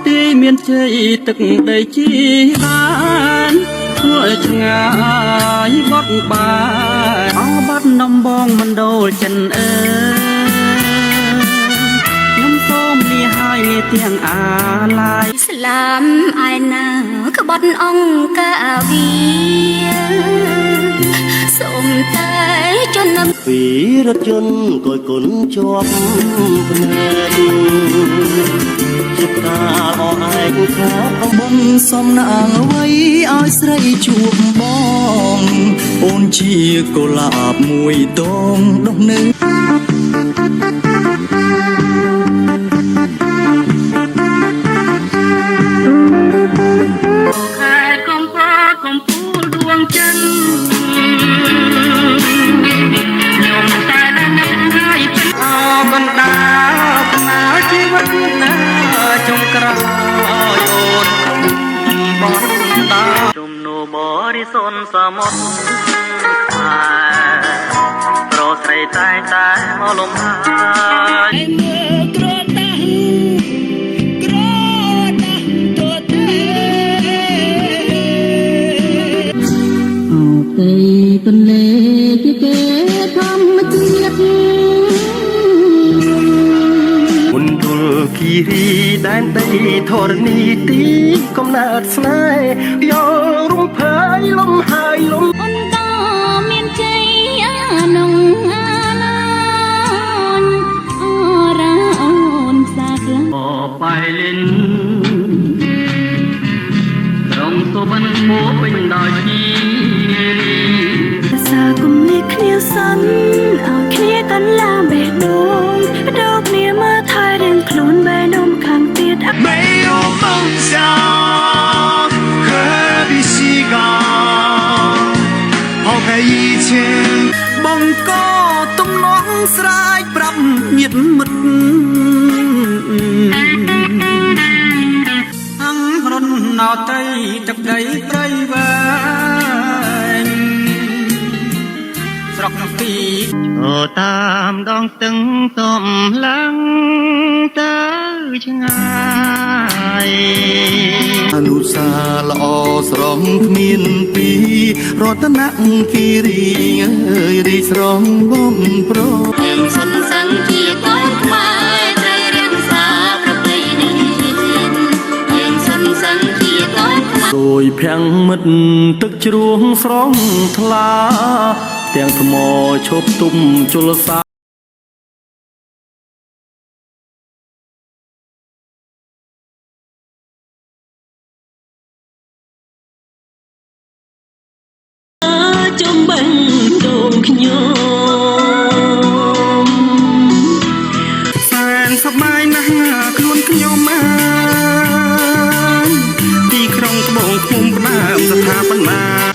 ទីមានជ័យទឹកដីជីបានធ្វើឲ្យឆ្ងាយបត់បាយអបត់ដំបងមណ្ឌលចិនអើខ្ញុំសូមលាហើយលាទាំងអាឡាយស្លាមអាយណាក្បត់អង្គកាវីសូមតែជនពីរថយន្តគយគុណជាប់ភ្នែកជាផ្កាអរឯកខាបងសំណាងអ្វីឲ្យស្រីជួបបងអូនជាកុលាបមួយដងដុះនៅខែកំពតកំពូលដួងចិនខ្ញុំតែនឹកហើយអបណ្ដាផ្នើជីវិតណាចុងក្រោយអូនបងតាជំនួបរិសុនសមុទ្រប្រស្រីតែតែមកលំហើយមើលក្រដាស់ក្រដាស់ទទេអោទេទន្លេជាគេធម្មជាតិមណ្ឌលគិរីដែនដីធរណីទីកំណើតស្នេហ៍យករំភើយលំហើយលំអូនក៏មានជ័យអានងអាឡានអរ៉ាអូនសាក្លាអបៃលិនក្រុងសុបិនពោពេញដោយជីសាគុំនេះគ្នាសិនឲ្យគ្នាកាន់ឡាបេះដូងបដូរគ្នាមើលថែរៀងខ្លួនបេះដូងខាងទៀត没有梦想何必细讲抛开一切បងក៏ទំនងស្រែកប្រាប់ញាតិមិត្តអងរុនណោត្រីទឹកដីព្រៃវែងស្រុកទីអូតាមដងស្ទឹងទំឡើងទៅឆ្ងាយអនុសាល្អស្រងគ្មានពីរតនគិរីអើយរីស្រងបំប្រយើងសុនសឹងជាកូនខ្មែរត្រូវរៀនសាប្រពៃណីជាតិយើងសុនសឹងជាកូនខ្មែរសួយភាំងមិត្តទឹកជ្រោះស្រងថ្លាទាំងថ្មឈប់ទុំជលសាចំបេះដូងខ្ញុំសែនសប្បាយណាស់ខ្លួនខ្ញុំទីក្រុងត្បូងឃុំផ្ដើមស្ថាបនា